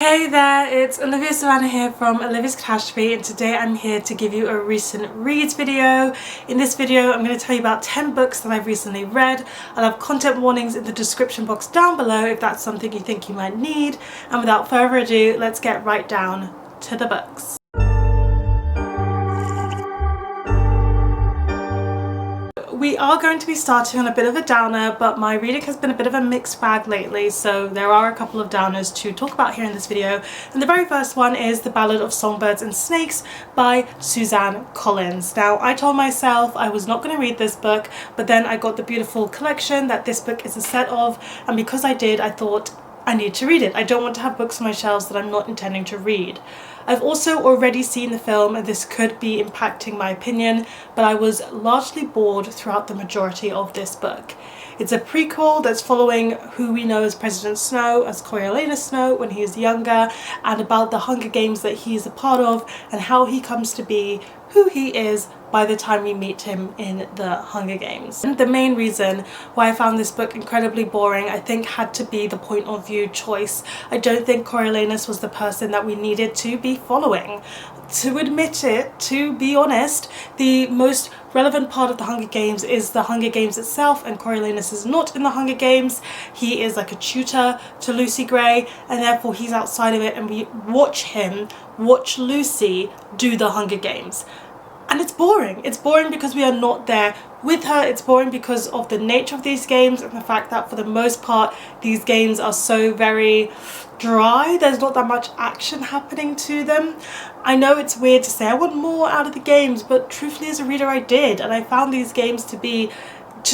Hey there, it's Olivia Savannah here from Olivia's Catastrophe, and today I'm here to give you a recent reads video. In this video I'm going to tell you about 10 books that I've recently read. I'll have content warnings in the description box down below if that's something you think you might need, and without further ado, let's get right down to the books. We are going to be starting on a bit of a downer, but my reading has been a bit of a mixed bag lately, so there are a couple of downers to talk about here in this video. And the very first one is The Ballad of Songbirds and Snakes by Suzanne Collins. Now, I told myself I was not going to read this book, but then I got the beautiful collection that this book is a set of, and because I did, I thought I need to read it. I don't want to have books on my shelves that I'm not intending to read. I've also already seen the film, and this could be impacting my opinion, but I was largely bored throughout the majority of this book. It's a prequel that's following who we know as President Snow, as Coriolanus Snow when he is younger, and about the Hunger Games that he is a part of and how he comes to be who he is by the time we meet him in the Hunger Games. And the main reason why I found this book incredibly boring, I think, had to be the point of view choice. I don't think Coriolanus was the person that we needed to be following. To admit it, to be honest, the most relevant part of the Hunger Games is the Hunger Games itself, and Coriolanus is not in the Hunger Games. He is like a tutor to Lucy Gray, and therefore he's outside of it, and we watch Lucy do the Hunger Games. And it's boring. It's boring because we are not there with her. It's boring because of the nature of these games and the fact that for the most part these games are so very dry. There's not that much action happening to them. I know it's weird to say I want more out of the games, but truthfully as a reader I did, and I found these games to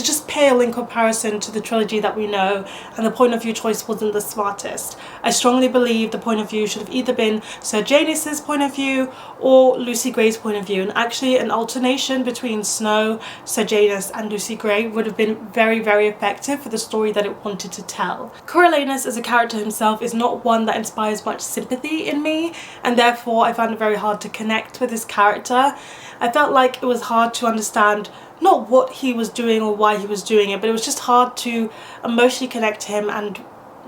just pale in comparison to the trilogy that we know, and the point of view choice wasn't the smartest. I strongly believe the point of view should have either been Sir Janus's point of view or Lucy Gray's point of view, and actually an alternation between Snow, Sir Janus and Lucy Gray would have been very, very effective for the story that it wanted to tell. Coriolanus as a character himself is not one that inspires much sympathy in me, and therefore I found it very hard to connect with his character. I felt like it was hard to understand not what he was doing or why he was doing it, but it was just hard to emotionally connect to him. And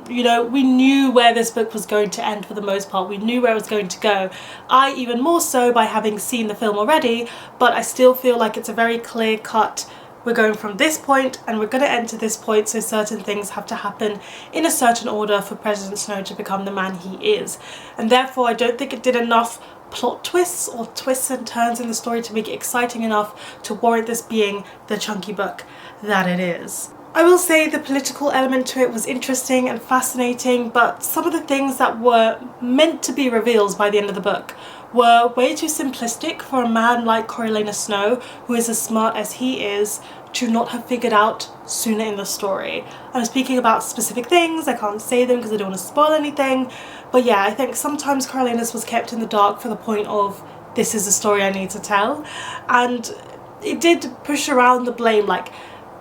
you know, we knew where this book was going to end for the most part. We knew where it was going to go. I even more so by having seen the film already, but I still feel like it's a very clear cut, we're going from this point and we're going to end to this point, so certain things have to happen in a certain order for President Snow to become the man he is. And therefore I don't think it did enough plot twists or twists and turns in the story to make it exciting enough to warrant this being the chunky book that it is. I will say the political element to it was interesting and fascinating, but some of the things that were meant to be reveals by the end of the book were way too simplistic for a man like Coriolanus Snow, who is as smart as he is, to not have figured out sooner in the story. I'm speaking about specific things, I can't say them because I don't want to spoil anything, but yeah, I think sometimes Coriolanus was kept in the dark for the point of, this is the story I need to tell, and it did push around the blame, like,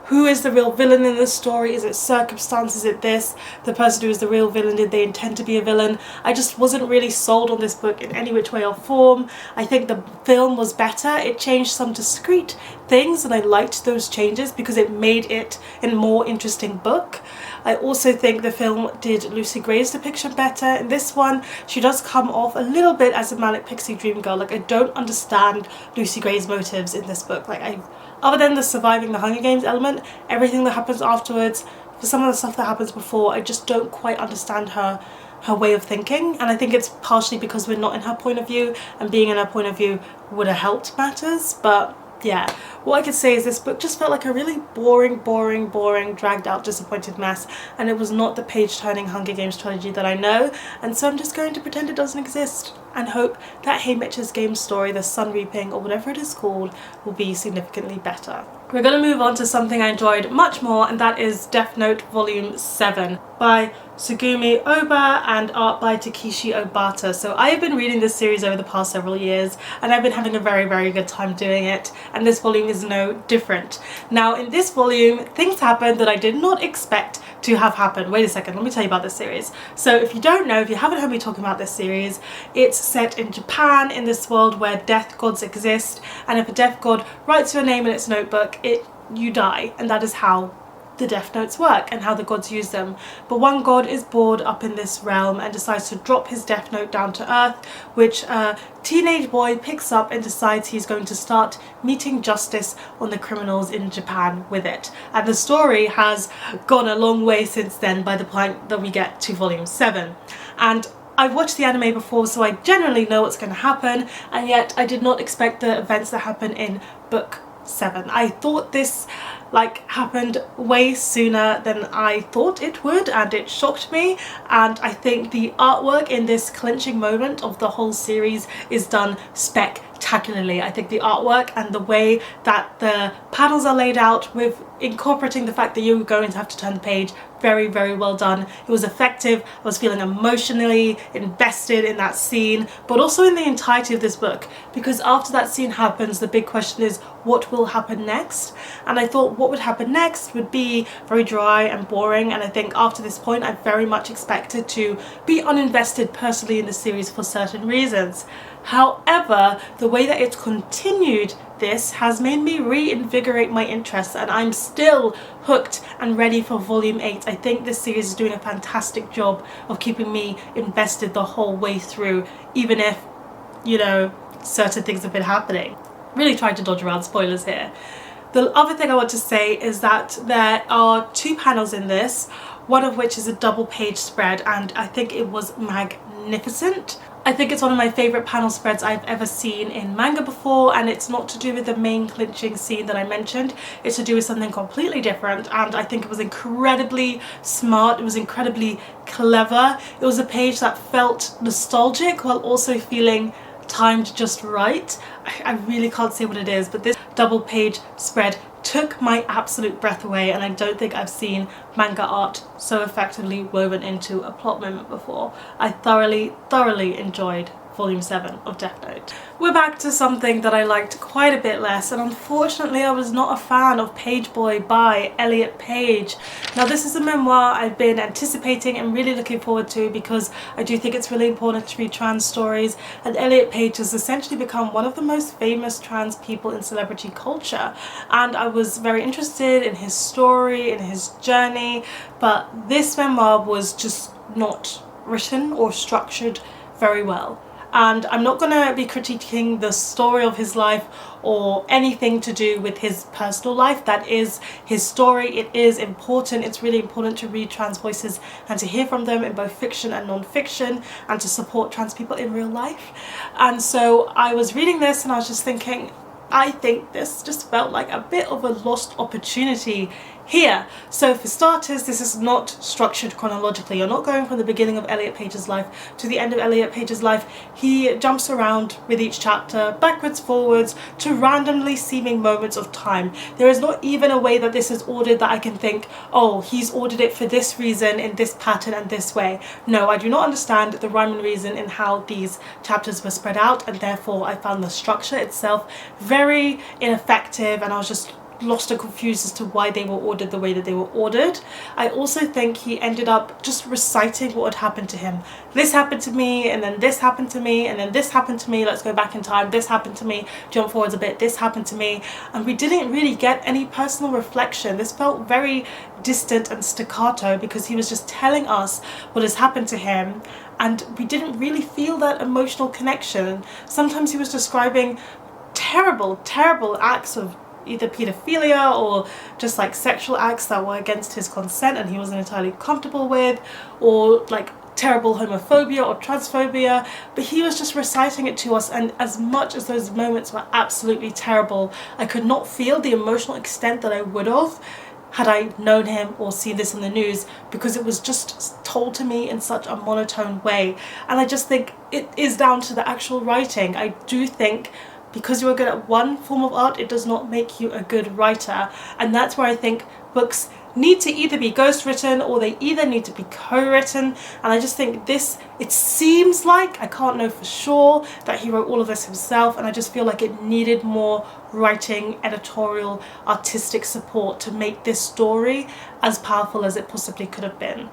who is the real villain in this story? Is it circumstance? Is it this? The person who is the real villain, did they intend to be a villain? I just wasn't really sold on this book in any which way or form. I think the film was better. It changed some discrete things and I liked those changes because it made it a more interesting book. I also think the film did Lucy Gray's depiction better. In this one, she does come off a little bit as a manic pixie dream girl. Like, I don't understand Lucy Gray's motives in this book. Like, other than the surviving the Hunger Games element, everything that happens afterwards, for some of the stuff that happens before, I just don't quite understand her way of thinking, and I think it's partially because we're not in her point of view, and being in her point of view would have helped matters. But yeah, what I could say is this book just felt like a really boring, dragged out, disappointed mess, and it was not the page-turning Hunger Games trilogy that I know, and so I'm just going to pretend it doesn't exist and hope that Haymitch's game story, The Sun Reaping, or whatever it is called, will be significantly better. We're going to move on to something I enjoyed much more, and that is Death Note Volume 7 by Tsugumi Ohba and art by Takeshi Obata. So I have been reading this series over the past several years and I've been having a very, very good time doing it, and this volume is no different. Now in this volume things happen that I did not expect to have happened. Wait a second, let me tell you about this series. So if you don't know, if you haven't heard me talking about this series, it's set in Japan, in this world where death gods exist, and if a death god writes your name in its notebook, you die, and that is how the Death Notes work and how the gods use them. But one god is bored up in this realm and decides to drop his Death Note down to earth, which a teenage boy picks up and decides he's going to start meting justice on the criminals in Japan with it. And the story has gone a long way since then by the point that we get to volume 7. And I've watched the anime before, so I generally know what's going to happen, and yet I did not expect the events that happen in book 7. I thought this happened way sooner than I thought it would, and it shocked me. And I think the artwork in this clinching moment of the whole series is done spectacularly. I think the artwork and the way that the panels are laid out, with incorporating the fact that you're going to have to turn the page, very, very well done. It was effective. I was feeling emotionally invested in that scene, but also in the entirety of this book, because after that scene happens, the big question is what will happen next. And I thought what would happen next would be very dry and boring, and I think after this point I very much expected to be uninvested personally in the series for certain reasons. However, the way that it's continued this has made me reinvigorate my interest, and I'm still hooked and ready for volume 8. I think this series is doing a fantastic job of keeping me invested the whole way through, even if, you know, certain things have been happening. Really trying to dodge around spoilers here. The other thing I want to say is that there are 2 panels in this, one of which is a double page spread, and I think it was magnificent. I think it's one of my favourite panel spreads I've ever seen in manga before, and it's not to do with the main clinching scene that I mentioned, it's to do with something completely different, and I think it was incredibly smart, it was incredibly clever. It was a page that felt nostalgic while also feeling timed just right. I really can't say what it is, but this double page spread took my absolute breath away, and I don't think I've seen manga art so effectively woven into a plot moment before. I thoroughly enjoyed volume 7 of Death Note. We're back to something that I liked quite a bit less, and unfortunately I was not a fan of Pageboy by Elliot Page. Now this is a memoir I've been anticipating and really looking forward to, because I do think it's really important to read trans stories, and Elliot Page has essentially become one of the most famous trans people in celebrity culture, and I was very interested in his story, in his journey, but this memoir was just not written or structured very well. And I'm not going to be critiquing the story of his life or anything to do with his personal life. That is his story. It is important. It's really important to read trans voices and to hear from them in both fiction and non-fiction, and to support trans people in real life. And so I was reading this and I was just thinking, I think this just felt like a bit of a lost opportunity here. So for starters, this is not structured chronologically. You're not going from the beginning of Elliot Page's life to the end of Elliot Page's life. He jumps around with each chapter, backwards, forwards, to randomly seeming moments of time. There is not even a way that this is ordered that I can think, oh, he's ordered it for this reason, in this pattern and this way. No, I do not understand the rhyme and reason in how these chapters were spread out, and therefore I found the structure itself very ineffective, and I was just lost and confused as to why they were ordered the way that they were ordered. I also think he ended up just reciting what had happened to him. This happened to me, and then this happened to me, and then this happened to me, let's go back in time, this happened to me, jump forwards a bit, this happened to me, and we didn't really get any personal reflection. This felt very distant and staccato because he was just telling us what has happened to him, and we didn't really feel that emotional connection. Sometimes he was describing terrible acts of either paedophilia or just like sexual acts that were against his consent and he wasn't entirely comfortable with, or like terrible homophobia or transphobia, but he was just reciting it to us, and as much as those moments were absolutely terrible, I could not feel the emotional extent that I would have had I known him or seen this in the news, because it was just told to me in such a monotone way. And I just think it is down to the actual writing. I do think because you are good at one form of art, it does not make you a good writer. And that's where I think books need to either be ghost-written or they either need to be co-written. And I just think this, it seems like, I can't know for sure, that he wrote all of this himself, and I just feel like it needed more writing, editorial, artistic support to make this story as powerful as it possibly could have been.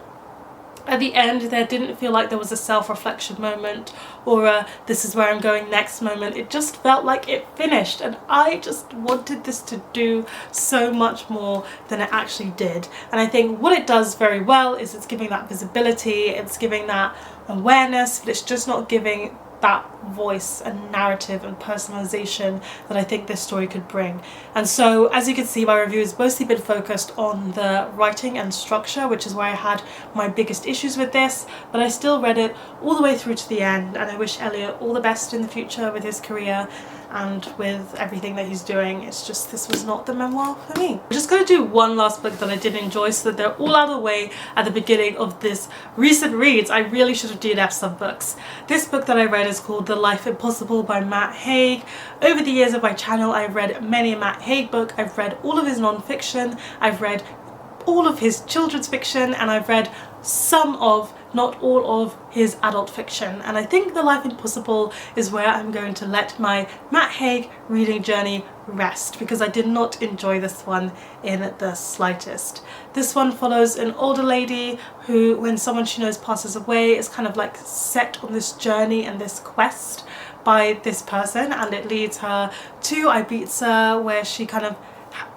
At the end, there didn't feel like there was a self-reflection moment or a this is where I'm going next moment. It just felt like it finished, and I just wanted this to do so much more than it actually did. And I think what it does very well is it's giving that visibility, it's giving that awareness, but it's just not giving that voice and narrative and personalization that I think this story could bring. And so, as you can see, my review has mostly been focused on the writing and structure, which is where I had my biggest issues with this, but I still read it all the way through to the end, and I wish Elliot all the best in the future with his career and with everything that he's doing. It's just, this was not the memoir for me. I'm just going to do one last book that I did enjoy so that they're all out of the way at the beginning of this recent reads. I really should have DNF'd some books. This book that I read is called The Life Impossible by Matt Haig. Over the years of my channel, I've read many a Matt Haig book. I've read all of his non-fiction, I've read all of his children's fiction, and I've read some of, not all of, his adult fiction. And I think The Life Impossible is where I'm going to let my Matt Haig reading journey rest, because I did not enjoy this one in the slightest. This one follows an older lady who, when someone she knows passes away, is kind of like set on this journey and this quest by this person, and it leads her to Ibiza, where she kind of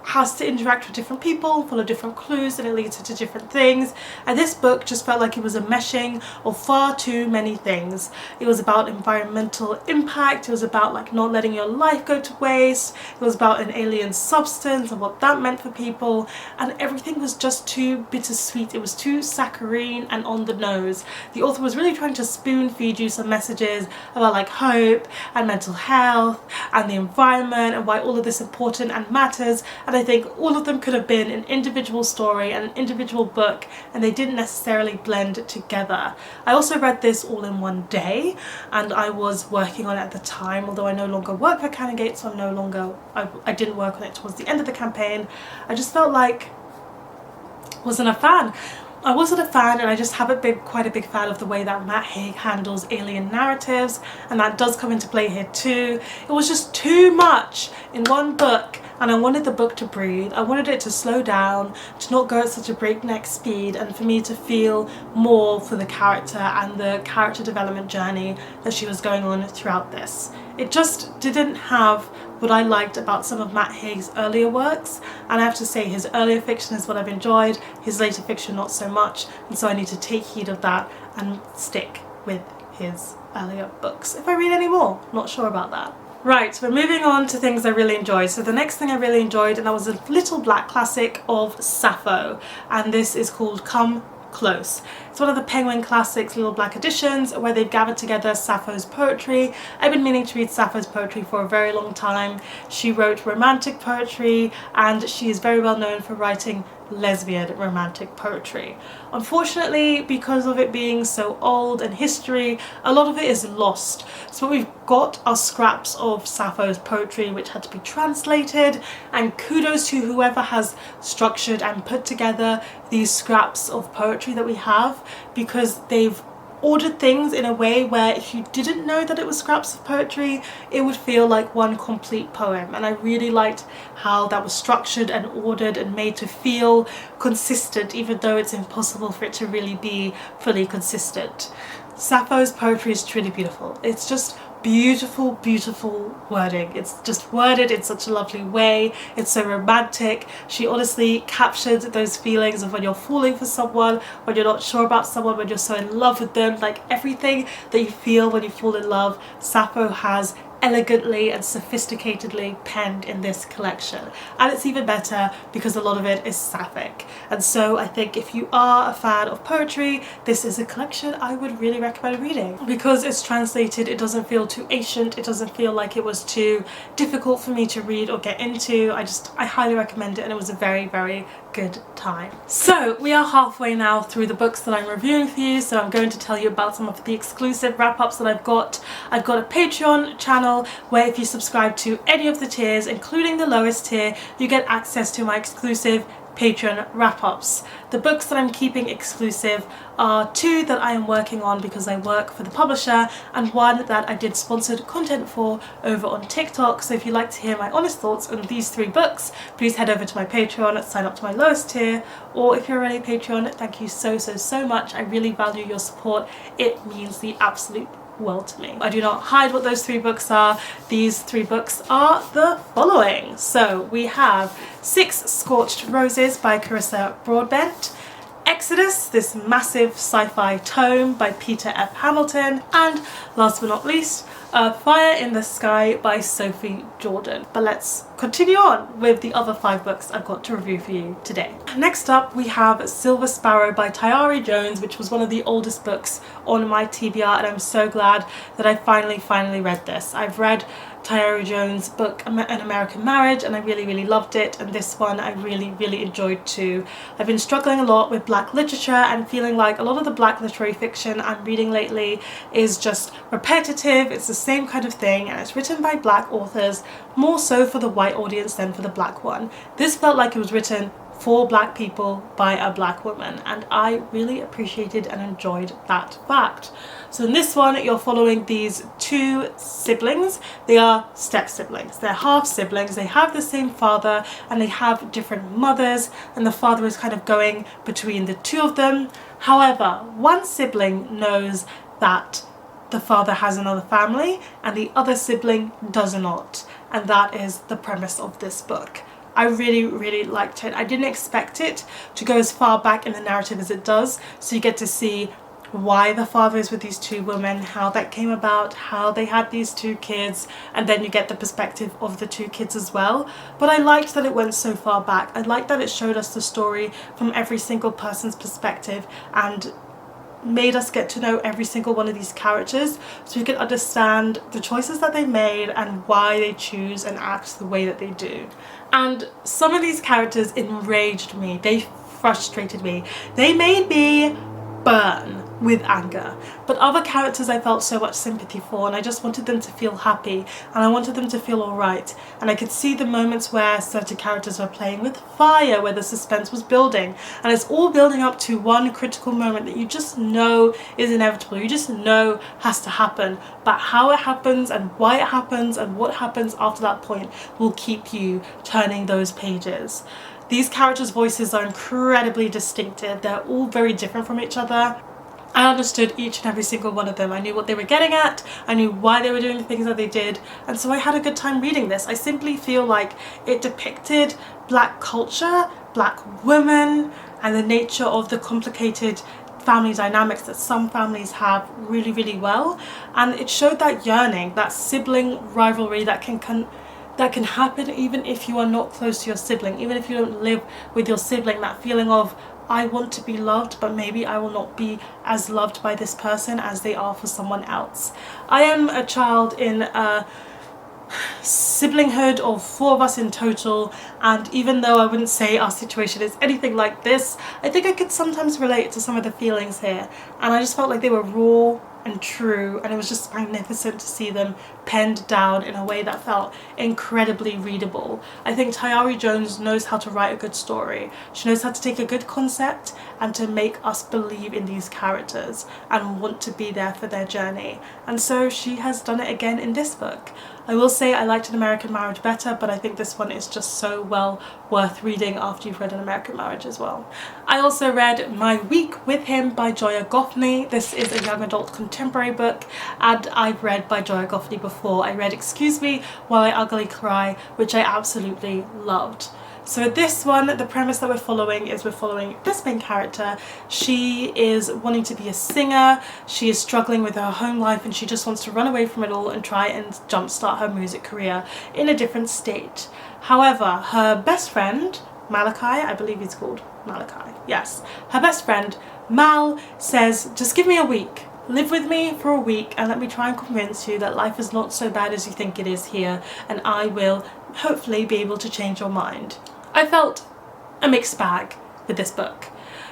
has to interact with different people, follow different clues, and it leads her to different things. And this book just felt like it was a meshing of far too many things. It was about environmental impact, it was about like not letting your life go to waste, it was about an alien substance and what that meant for people, and everything was just too bittersweet. It was too saccharine and on the nose. The author was really trying to spoon feed you some messages about like hope and mental health and the environment and why all of this is important and matters, and I think all of them could have been an individual story and an individual book, and they didn't necessarily blend together. I also read this all in one day, and I was working on it at the time, although I no longer work for Canongate, so I didn't work on it towards the end of the campaign. I just felt like I wasn't a fan, and I just haven't been quite a big fan of the way that Matt Haig handles alien narratives, and that does come into play here too. It was just too much in one book, and I wanted the book to breathe. I wanted it to slow down, to not go at such a breakneck speed, and for me to feel more for the character and the character development journey that she was going on throughout this. It just didn't have what I liked about some of Matt Haig's earlier works, and I have to say his earlier fiction is what I've enjoyed, his later fiction not so much, and so I need to take heed of that and stick with his earlier books. If I read any more, not sure about that. Right, we're moving on to things I really enjoyed. So the next thing I really enjoyed, and that was a little black classic of Sappho, and this is called Come Close. It's one of the Penguin Classics little black editions where they've gathered together Sappho's poetry. I've been meaning to read Sappho's poetry for a very long time. She wrote romantic poetry, and she is very well known for writing lesbian romantic poetry. Unfortunately, because of it being so old and history, a lot of it is lost. So what we've got are scraps of Sappho's poetry which had to be translated, and kudos to whoever has structured and put together these scraps of poetry that we have, because they've ordered things in a way where if you didn't know that it was scraps of poetry, it would feel like one complete poem. And I really liked how that was structured and ordered and made to feel consistent, even though it's impossible for it to really be fully consistent. Sappho's poetry is truly beautiful. It's just beautiful, beautiful wording. It's just worded in such a lovely way. It's so romantic. She honestly captured those feelings of when you're falling for someone, when you're not sure about someone, when you're so in love with them, like everything that you feel when you fall in love, Sappho has elegantly and sophisticatedly penned in this collection. And it's even better because a lot of it is Sapphic. And so I think if you are a fan of poetry, this is a collection I would really recommend reading. Because it's translated, it doesn't feel too ancient, it doesn't feel like it was too difficult for me to read or get into. I highly recommend it, and it was a very, very good time. So we are halfway now through the books that I'm reviewing for you, so I'm going to tell you about some of the exclusive wrap-ups that I've got. I've got a Patreon channel where if you subscribe to any of the tiers, including the lowest tier, you get access to my exclusive Patreon wrap-ups. The books that I'm keeping exclusive are 2 that I am working on because I work for the publisher, and 1 that I did sponsored content for over on TikTok. So if you'd like to hear my honest thoughts on these 3 books, please head over to my Patreon, sign up to my lowest tier, or if you're already a Patreon, thank you so much. I really value your support. It means the absolute world to me. I do not hide what those 3 books are. These 3 books are the following. So we have 6 Scorched Roses by Carissa Broadbent, Exodus, this massive sci-fi tome by Peter F. Hamilton, and last but not least, Fire in the Sky by Sophie Jordan. But let's continue on with the other 5 books I've got to review for you today. Next up we have Silver Sparrow by Tayari Jones, which was one of the oldest books on my TBR, and I'm so glad that I finally read this. I've read Tayari Jones' book An American Marriage and I really loved it, and this one I really enjoyed too. I've been struggling a lot with black literature and feeling like a lot of the black literary fiction I'm reading lately is just repetitive, it's the same kind of thing, and it's written by black authors, more so for the white audience than for the black one. This felt like it was written for black people by a black woman, and I really appreciated and enjoyed that fact. So in this one you're following these 2 siblings. They are step siblings, they're half siblings, they have the same father and they have different mothers, and the father is kind of going between the 2 of them. However, one sibling knows that the father has another family and the other sibling does not, and that is the premise of this book. I really liked it. I didn't expect it to go as far back in the narrative as it does, so you get to see why the father is with these 2 women, how that came about, how they had these 2 kids, and then you get the perspective of the 2 kids as well. But I liked that it went so far back. I liked that it showed us the story from every single person's perspective and made us get to know every single one of these characters, so we could understand the choices that they made and why they choose and act the way that they do. And some of these characters enraged me, they frustrated me, they made me burn with anger. But other characters I felt so much sympathy for, and I just wanted them to feel happy and I wanted them to feel alright. And I could see the moments where certain characters were playing with fire, where the suspense was building, and it's all building up to one critical moment that you just know is inevitable, you just know has to happen, but how it happens and why it happens and what happens after that point will keep you turning those pages. These characters' voices are incredibly distinctive, they're all very different from each other. I understood each and every single one of them. I knew what they were getting at, I knew why they were doing the things that they did, and so I had a good time reading this. I simply feel like it depicted black culture, black women, and the nature of the complicated family dynamics that some families have really well, and it showed that yearning, that sibling rivalry that can happen even if you are not close to your sibling, even if you don't live with your sibling, that feeling of I want to be loved but maybe I will not be as loved by this person as they are for someone else. I am a child in a siblinghood of 4 of us in total, and even though I wouldn't say our situation is anything like this, I think I could sometimes relate to some of the feelings here, and I just felt like they were raw and true, and it was just magnificent to see them penned down in a way that felt incredibly readable. I think Tayari Jones knows how to write a good story. She knows how to take a good concept and to make us believe in these characters and want to be there for their journey, and so she has done it again in this book. I will say I liked An American Marriage better, but I think this one is just so well worth reading after you've read An American Marriage as well. I also read My Week with Him by Joya Goffney. This is a young adult contemporary book, and I've read by Joya Goffney before. I read Excuse Me While I Ugly Cry, which I absolutely loved. So this one, the premise that we're following this main character. She is wanting to be a singer, she is struggling with her home life, and she just wants to run away from it all and try and jumpstart her music career in a different state. However, her best friend, Malachi, I believe he's called Malachi, yes, her best friend, Mal, says, just give me a week. Live with me for a week and let me try and convince you that life is not so bad as you think it is here, and I will hopefully be able to change your mind. I felt a mixed bag with this book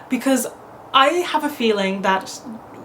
because I have a feeling that,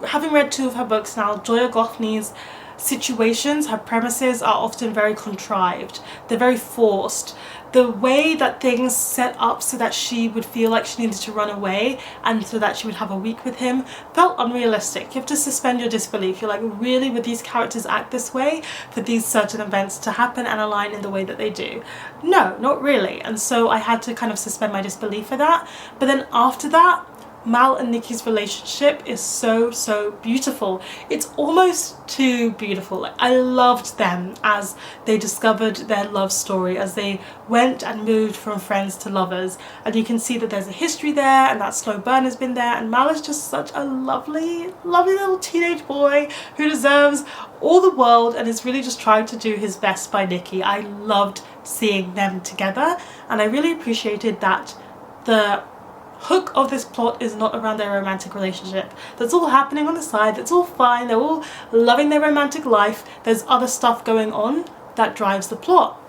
having read 2 of her books now, Joya Goffney's situations, her premises are often very contrived. They're very forced. The way that things set up so that she would feel like she needed to run away and so that she would have a week with him felt unrealistic. You have to suspend your disbelief. You're like, really, would these characters act this way for these certain events to happen and align in the way that they do? No, not really. And so I had to kind of suspend my disbelief for that. But then after that, Mal and Nikki's relationship is so beautiful. It's almost too beautiful. Like, I loved them as they discovered their love story, as they went and moved from friends to lovers, and you can see that there's a history there and that slow burn has been there, and Mal is just such a lovely little teenage boy who deserves all the world and is really just trying to do his best by Nikki. I loved seeing them together, and I really appreciated that the hook of this plot is not around their romantic relationship. That's all happening on the side, that's all fine, they're all loving their romantic life. There's other stuff going on that drives the plot.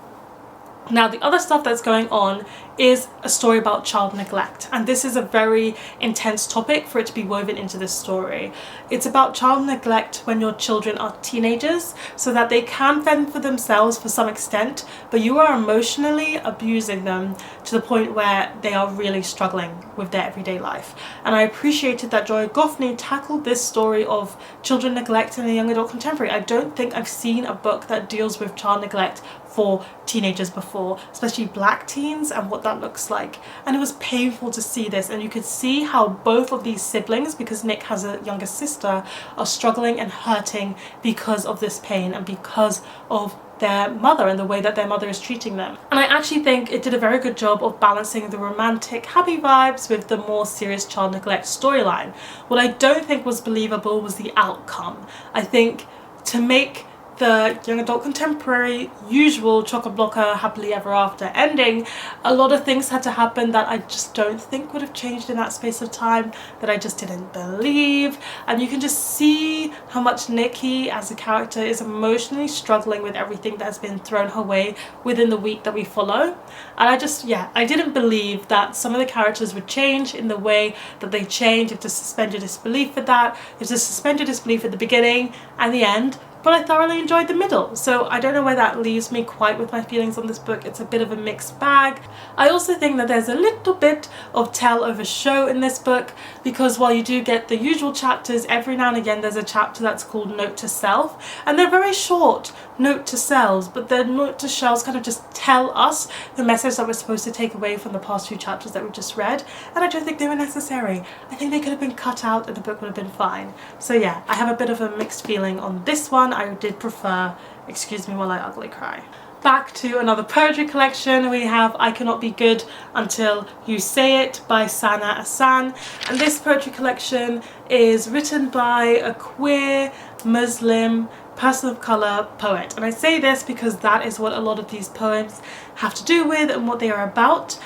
Now, the other stuff that's going on is a story about child neglect, and this is a very intense topic for it to be woven into this story. It's about child neglect when your children are teenagers, so that they can fend for themselves for some extent, but you are emotionally abusing them to the point where they are really struggling with their everyday life. And I appreciated that Joya Goffney tackled this story of children neglect in a young adult contemporary. I don't think I've seen a book that deals with child neglect for teenagers before, especially black teens, and what that looks like. And it was painful to see this, and you could see how both of these siblings, because Nick has a younger sister, are struggling and hurting because of this pain and because of their mother and the way that their mother is treating them. And I actually think it did a very good job of balancing the romantic happy vibes with the more serious child neglect storyline. What I don't think was believable was the outcome. I think to make the young adult contemporary usual chock-a-blocker happily ever after ending, a lot of things had to happen that I just don't think would have changed in that space of time, that I just didn't believe. And you can just see how much Nikki as a character is emotionally struggling with everything that has been thrown her way within the week that we follow. And I didn't believe that some of the characters would change in the way that they change. You have to suspend your disbelief for that. You have to suspend your disbelief at the beginning and the end, but I thoroughly enjoyed the middle. So I don't know where that leaves me quite with my feelings on this book. It's a bit of a mixed bag. I also think that there's a little bit of tell over show in this book, because while you do get the usual chapters, every now and again there's a chapter that's called Note to Self, and they're very short note to selves, but the note to shelves kind of just tell us the message that we're supposed to take away from the past few chapters that we just read, and I don't think they were necessary. I think they could have been cut out and the book would have been fine. So yeah, I have a bit of a mixed feeling on this one. I did prefer Excuse Me While I Ugly Cry. Back to another poetry collection, we have I Cannot Be Good Until You Say It by Sanah Ahsan, and this poetry collection is written by a queer Muslim person of colour poet. And I say this because that is what a lot of these poems have to do with and what they are about.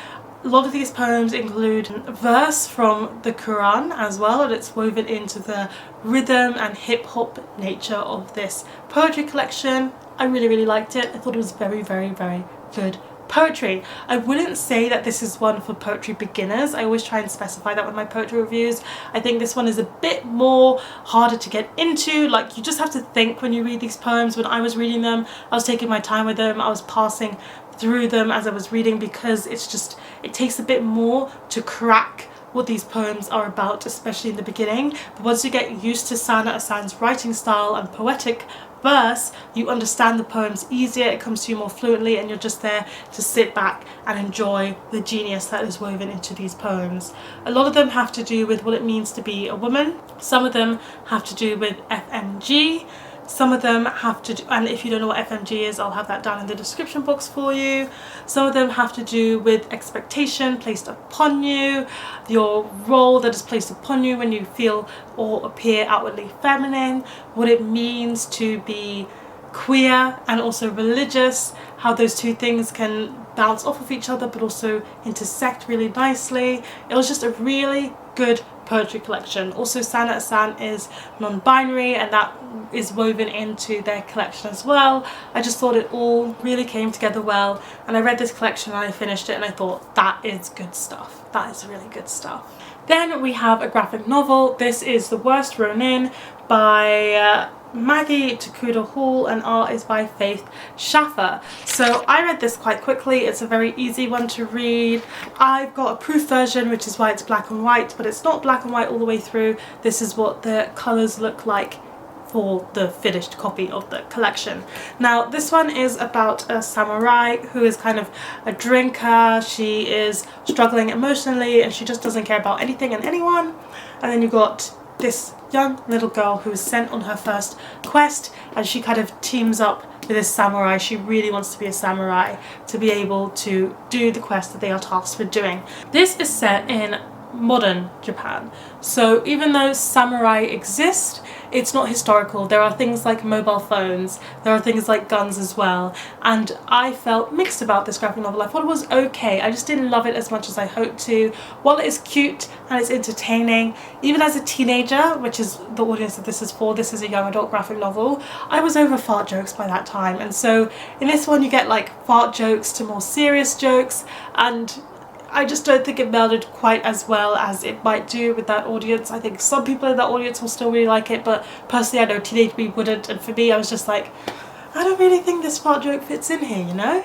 A lot of these poems include verse from the Quran as well, and it's woven into the rhythm and hip-hop nature of this poetry collection. I really liked it. I thought it was very good poetry. I wouldn't say that this is one for poetry beginners. I always try and specify that with my poetry reviews. I think this one is a bit more harder to get into. Like, you just have to think when you read these poems. When I was reading them, I was taking my time with them. I was passing through them as I was reading, because it takes a bit more to crack what these poems are about, especially in the beginning. But once you get used to Sanah Ahsan's writing style and poetic verse, you understand the poems easier, it comes to you more fluently, and you're just there to sit back and enjoy the genius that is woven into these poems. A lot of them have to do with what it means to be a woman. Some of them have to do with FMG. Some of them have to do, and if you don't know what FMG is, I'll have that down in the description box for you. Some of them have to do with expectation placed upon you, your role that is placed upon you when you feel or appear outwardly feminine, what it means to be queer and also religious, how those two things can bounce off of each other but also intersect really nicely. It was just a really good poetry collection. Also, Sanah Ahsan is non-binary, and that is woven into their collection as well. I just thought it all really came together well, and I read this collection and I finished it and I thought, that is good stuff. That is really good stuff. Then we have a graphic novel. This is The Worst Ronin by Maggie, Tokuda-Hall, and art is by Faith Schaffer. So I read this quite quickly. It's a very easy one to read. I've got a proof version, which is why it's black and white, but it's not black and white all the way through. This is what the colours look like for the finished copy of the collection. Now this one is about a samurai who is kind of a drinker. She is struggling emotionally and she just doesn't care about anything and anyone. And then you got this young little girl who is sent on her first quest, and she kind of teams up with this samurai. She really wants to be a samurai to be able to do the quest that they are tasked with doing. This is set in modern Japan, so even though samurai exist, it's not historical. There are things like mobile phones, there are things like guns as well, and I felt mixed about this graphic novel. I thought it was okay, I just didn't love it as much as I hoped to. While it is cute and it's entertaining, even as a teenager, which is the audience that this is for, this is a young adult graphic novel, I was over fart jokes by that time. And so in this one you get like fart jokes to more serious jokes, and I just don't think it melded quite as well as it might do with that audience. I think some people in that audience will still really like it, but personally I know teenage me wouldn't, and for me I was just like, I don't really think this fart joke fits in here, you know?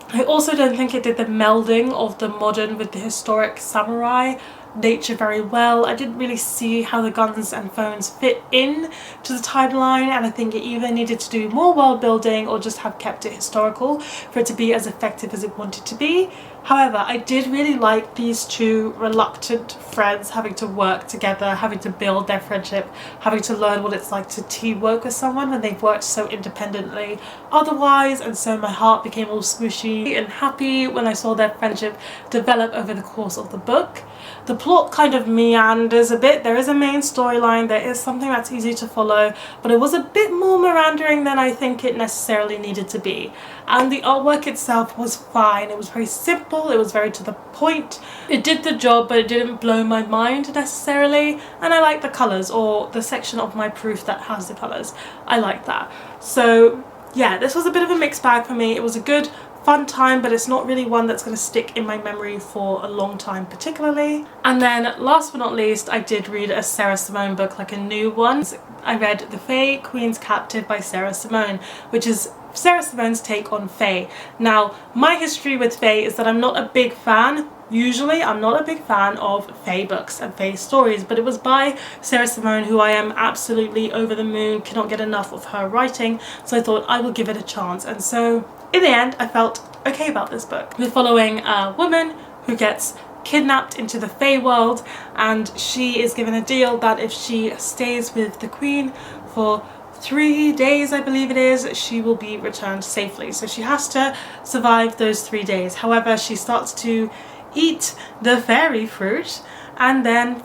I also don't think it did the melding of the modern with the historic samurai nature very well. I didn't really see how the guns and phones fit in to the timeline, and I think it either needed to do more world building or just have kept it historical for it to be as effective as it wanted to be. However, I did really like these two reluctant friends having to work together, having to build their friendship, having to learn what it's like to teamwork with someone when they've worked so independently otherwise, and so my heart became all squishy and happy when I saw their friendship develop over the course of the book. The plot kind of meanders a bit. There is a main storyline, there is something that's easy to follow, but it was a bit more meandering than I think it necessarily needed to be. And the artwork itself was fine. It was very simple, it was very to the point. It did the job, but it didn't blow my mind necessarily, and I like the colours, or the section of my proof that has the colours. I like that. So yeah, this was a bit of a mixed bag for me. It was a good fun time, but it's not really one that's going to stick in my memory for a long time particularly. And then last but not least, I did read a Sarah Simone book, like a new one. I read The Fae Queen's Captive by Sarah Simone, which is Sarah Simone's take on Fae. Now, my history with Fae is that I'm not a big fan. Usually I'm not a big fan of Fae books and Fae stories, but it was by Sarah Simone, who I am absolutely over the moon, cannot get enough of her writing, so I thought I will give it a chance. And so in the end I felt okay about this book. We're following a woman who gets kidnapped into the Fae world, and she is given a deal that if she stays with the queen for 3 days, I believe it is, she will be returned safely. So she has to survive those 3 days. However, she starts to eat the fairy fruit, and then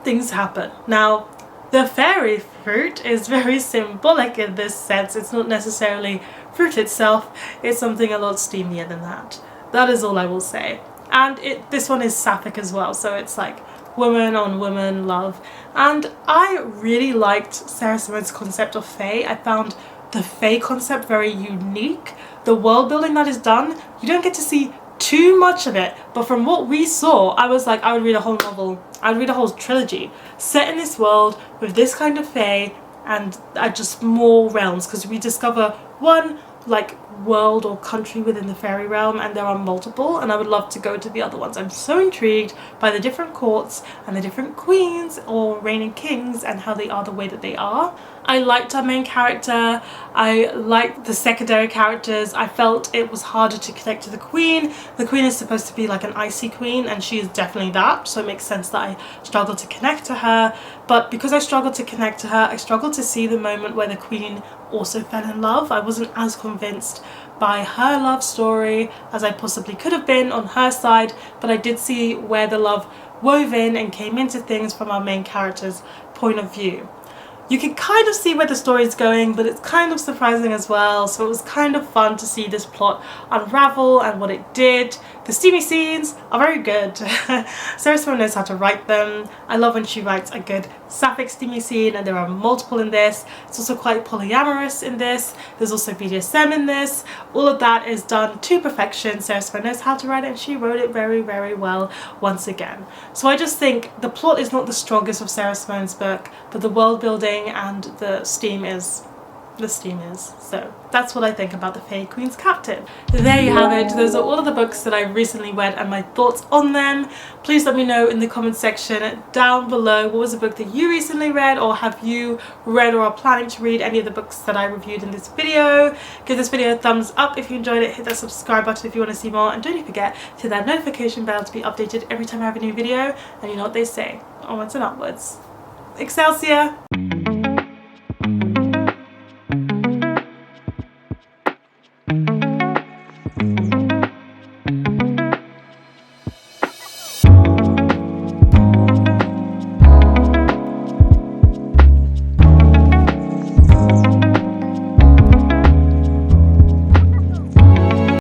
things happen. Now, the fairy fruit is very symbolic in this sense. It's not necessarily fruit itself, it's something a lot steamier than that. That is all I will say. And this one is Sapphic as well, so it's like woman on woman love. And I really liked Sarah Simone's concept of Fae. I found the Fae concept very unique. The world building that is done, you don't get to see too much of it, but from what we saw, I was like, I would read a whole novel, I'd read a whole trilogy set in this world with this kind of Fae and just more realms, because we discover one like world or country within the fairy realm, and there are multiple, and I would love to go to the other ones. I'm so intrigued by the different courts and the different queens or reigning kings and how they are the way that they are. I liked our main character, I liked the secondary characters. I felt it was harder to connect to the queen. The queen is supposed to be like an icy queen, and she is definitely that, so it makes sense that I struggled to connect to her. But because I struggled to connect to her, I struggled to see the moment where the queen also fell in love. I wasn't as convinced by her love story as I possibly could have been on her side, but I did see where the love wove in and came into things from our main character's point of view. You can kind of see where the story is going, but it's kind of surprising as well, so it was kind of fun to see this plot unravel and what it did. The steamy scenes are very good. Sarah Simone knows how to write them. I love when she writes a good sapphic steamy scene, and there are multiple in this. It's also quite polyamorous in this. There's also BDSM in this. All of that is done to perfection. Sarah Simone knows how to write it, and she wrote it very, very well once again. So I just think the plot is not the strongest of Sarah Simone's book, but the world building and the steam is. So that's what I think about the Fae Queen's Captain. There you have it. Those are all of the books that I recently read and my thoughts on them. Please let me know in the comment section down below what was a book that you recently read, or have you read or are planning to read any of the books that I reviewed in this video. Give this video a thumbs up if you enjoyed it, hit that subscribe button if you want to see more, and don't forget to hit that notification bell to be updated every time I have a new video. And you know what they say, onwards and upwards. Excelsior!